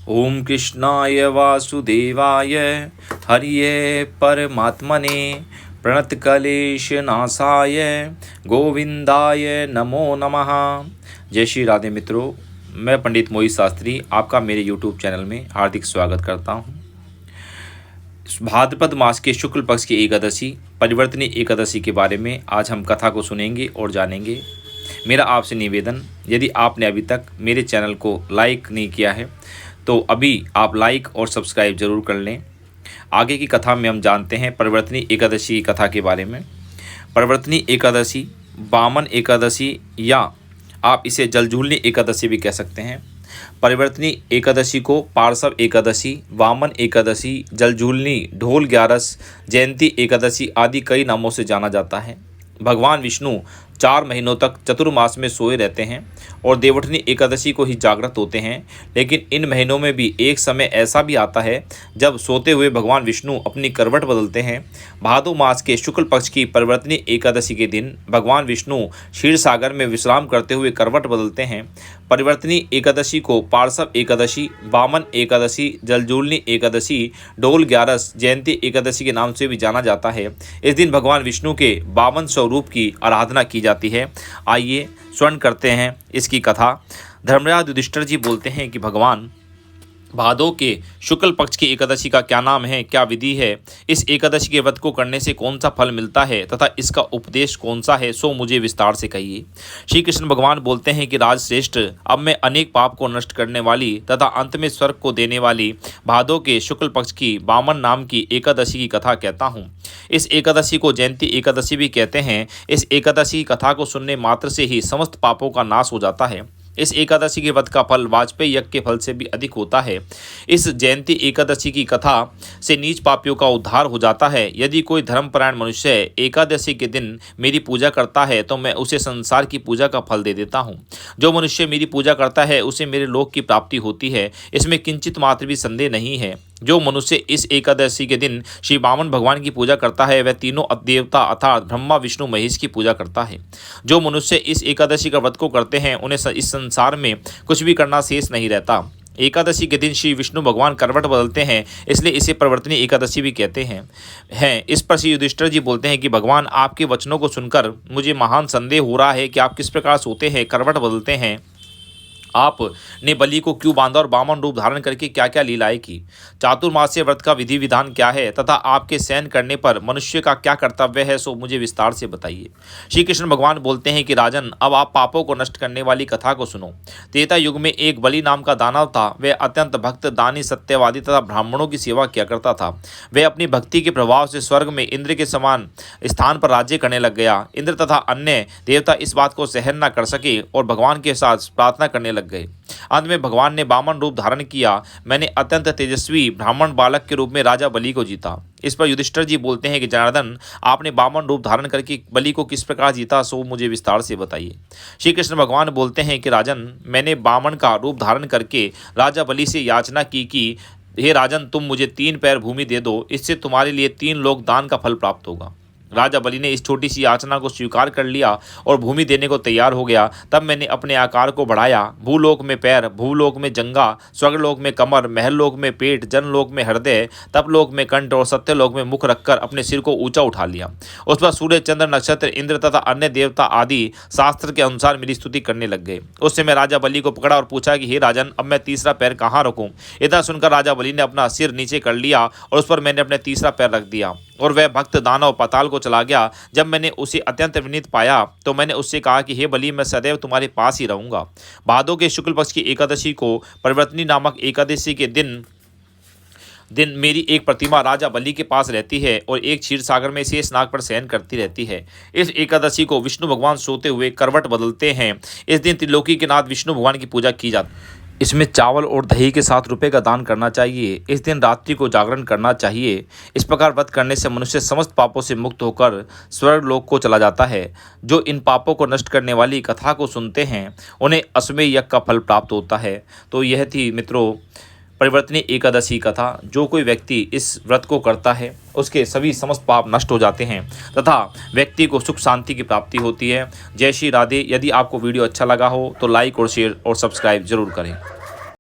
ओम कृष्णाय वासुदेवाय हरिये परमात्मने प्रणतक्लेशनाशाय गोविंदाय नमो नमः। जय श्री राधे मित्रों, मैं पंडित मोहित शास्त्री आपका मेरे YouTube चैनल में हार्दिक स्वागत करता हूं। भाद्रपद मास के शुक्ल पक्ष की एकादशी परिवर्तनी एकादशी के बारे में आज हम कथा को सुनेंगे और जानेंगे। मेरा आपसे निवेदन, यदि आपने अभी तक मेरे चैनल को लाइक नहीं किया है तो अभी आप लाइक और सब्सक्राइब जरूर कर लें। आगे की कथा में हम जानते हैं परिवर्तनी एकादशी की कथा के बारे में। परिवर्तनी एकादशी, वामन एकादशी या आप इसे जलझूलनी एकादशी भी कह सकते हैं। परिवर्तनी एकादशी को पार्श्व एकादशी, वामन एकादशी, जलझूलनी, ढोल ग्यारस, जयंती एकादशी आदि कई नामों से जाना जाता है। भगवान विष्णु 4 महीनों तक चतुर्मास में सोए रहते हैं और देवउठनी एकादशी को ही जागृत होते हैं। लेकिन इन महीनों में भी एक समय ऐसा भी आता है जब सोते हुए भगवान विष्णु अपनी करवट बदलते हैं। भादो मास के शुक्ल पक्ष की परिवर्तनी एकादशी के दिन भगवान विष्णु क्षीर सागर में विश्राम करते हुए करवट बदलते हैं। परिवर्तनी एकादशी को पार्श्व एकादशी, वामन एकादशी, जलझूलनी एकादशी, ढोल ग्यारस, जयंती एकादशी के नाम से भी जाना जाता है। इस दिन भगवान विष्णु के 52 स्वरूप की आराधना की जाती है। आइए श्रवण करते हैं इसकी कथा। धर्मराज युधिष्ठिर जी बोलते हैं कि भगवान भादो के शुक्ल पक्ष की एकादशी का क्या नाम है, क्या विधि है, इस एकादशी के व्रत को करने से कौन सा फल मिलता है तथा इसका उपदेश कौन सा है, सो मुझे विस्तार से कहिए। श्री कृष्ण भगवान बोलते हैं कि राजश्रेष्ठ, अब मैं अनेक पाप को नष्ट करने वाली तथा अंत में स्वर्ग को देने वाली भादो के शुक्ल पक्ष की वामन नाम की एकादशी की कथा कहता हूँ। इस एकादशी को जयंती एकादशी भी कहते हैं। इस एकादशी की कथा को सुनने मात्र से ही समस्त पापों का नाश हो जाता है। इस एकादशी के व्रत का फल वाजपेयी यज्ञ के फल से भी अधिक होता है। इस जयंती एकादशी की कथा से नीच पापियों का उद्धार हो जाता है। यदि कोई धर्मपरायण मनुष्य एकादशी के दिन मेरी पूजा करता है तो मैं उसे संसार की पूजा का फल दे देता हूँ। जो मनुष्य मेरी पूजा करता है उसे मेरे लोक की प्राप्ति होती है, इसमें किंचित मात्र भी संदेह नहीं है। जो मनुष्य इस एकादशी के दिन श्री वामन भगवान की पूजा करता है वह तीनों देवता अर्थात ब्रह्मा, विष्णु, महेश की पूजा करता है। जो मनुष्य इस एकादशी का व्रत को करते हैं उन्हें इस संसार में कुछ भी करना शेष नहीं रहता। एकादशी के दिन श्री विष्णु भगवान करवट बदलते हैं, इसलिए इसे परिवर्तनी एकादशी भी कहते हैं। इस पर श्री युधिष्ठिर जी बोलते हैं कि भगवान, आपके वचनों को सुनकर मुझे महान संदेह हो रहा है कि आप किस प्रकार सोते हैं, करवट बदलते हैं। आपने बलि को क्यों बांधा और वामन रूप धारण करके क्या क्या लीलाएं की? चातुर्मास्य व्रत का विधि विधान क्या है तथा आपके शयन करने पर मनुष्य का क्या कर्तव्य है, सो मुझे विस्तार से बताइए। श्री कृष्ण भगवान बोलते हैं कि राजन, अब आप पापों को नष्ट करने वाली कथा को सुनो। त्रेता युग में एक बलि नाम का दानव था। वह अत्यंत भक्त, दानी, सत्यवादी तथा ब्राह्मणों की सेवा किया करता था। वह अपनी भक्ति के प्रभाव से स्वर्ग में इंद्र के समान स्थान पर राज्य करने लग गया। इंद्र तथा अन्य देवता इस बात को सहन न कर सके और भगवान के साथ प्रार्थना करने गए। अंत में भगवान ने वामन रूप धारण किया। मैंने अत्यंत तेजस्वी ब्राह्मण बालक के रूप में राजा बलि को जीता। इस पर युधिष्ठिर जी बोलते हैं कि जनार्दन, आपने वामन रूप धारण करके बलि को किस प्रकार जीता, सो मुझे विस्तार से बताइए। श्री कृष्ण भगवान बोलते हैं कि राजन, मैंने वामन का रूप धारण करके राजा बलि से याचना की कि हे राजन, तुम मुझे 3 पैर भूमि दे दो, इससे तुम्हारे लिए 3 लोक दान का फल प्राप्त होगा। राजा बलि ने इस छोटी सी याचना को स्वीकार कर लिया और भूमि देने को तैयार हो गया। तब मैंने अपने आकार को बढ़ाया। भूलोक में पैर, भूलोक में जंगा, स्वर्गलोक में कमर, महलोक में पेट, जनलोक में हृदय, तपलोक में कंठ और सत्यलोक में मुख रखकर अपने सिर को ऊंचा उठा लिया। उस पर सूर्य, चंद्र, नक्षत्र, इंद्र तथा अन्य देवता आदि शास्त्र के अनुसार मेरी स्तुति करने लग गए। उससे मैं राजा बलि को पकड़ा और पूछा कि हे राजन, अब मैं तीसरा पैर कहाँ रखूँ? इतना सुनकर राजा बलि ने अपना सिर नीचे कर लिया और उस पर मैंने अपने तीसरा पैर रख दिया और वह भक्त दानव पाताल को चला गया। जब मैंने उसे अत्यंत विनीत पाया तो मैंने उससे कहा कि हे बलि, मैं सदैव तुम्हारे पास ही रहूंगा। भादो के शुक्ल पक्ष की एकादशी को परिवर्तनी नामक एकादशी के दिन मेरी एक प्रतिमा राजा बलि के पास रहती है और एक क्षीर सागर में शेष नाग पर शयन करती रहती है। इस एकादशी को विष्णु भगवान सोते हुए करवट बदलते हैं। इस दिन त्रिलोकी के नाथ विष्णु भगवान की पूजा की जाती है। इसमें चावल और दही के साथ रुपए का दान करना चाहिए। इस दिन रात्रि को जागरण करना चाहिए। इस प्रकार व्रत करने से मनुष्य समस्त पापों से मुक्त होकर स्वर्ग लोक को चला जाता है। जो इन पापों को नष्ट करने वाली कथा को सुनते हैं उन्हें अश्वमेध यज्ञ का फल प्राप्त होता है। तो यह थी मित्रों परिवर्तनी एकादशी कथा। जो कोई व्यक्ति इस व्रत को करता है उसके सभी समस्त पाप नष्ट हो जाते हैं तथा व्यक्ति को सुख शांति की प्राप्ति होती है। जय श्री राधे। यदि आपको वीडियो अच्छा लगा हो तो लाइक और शेयर और सब्सक्राइब जरूर करें।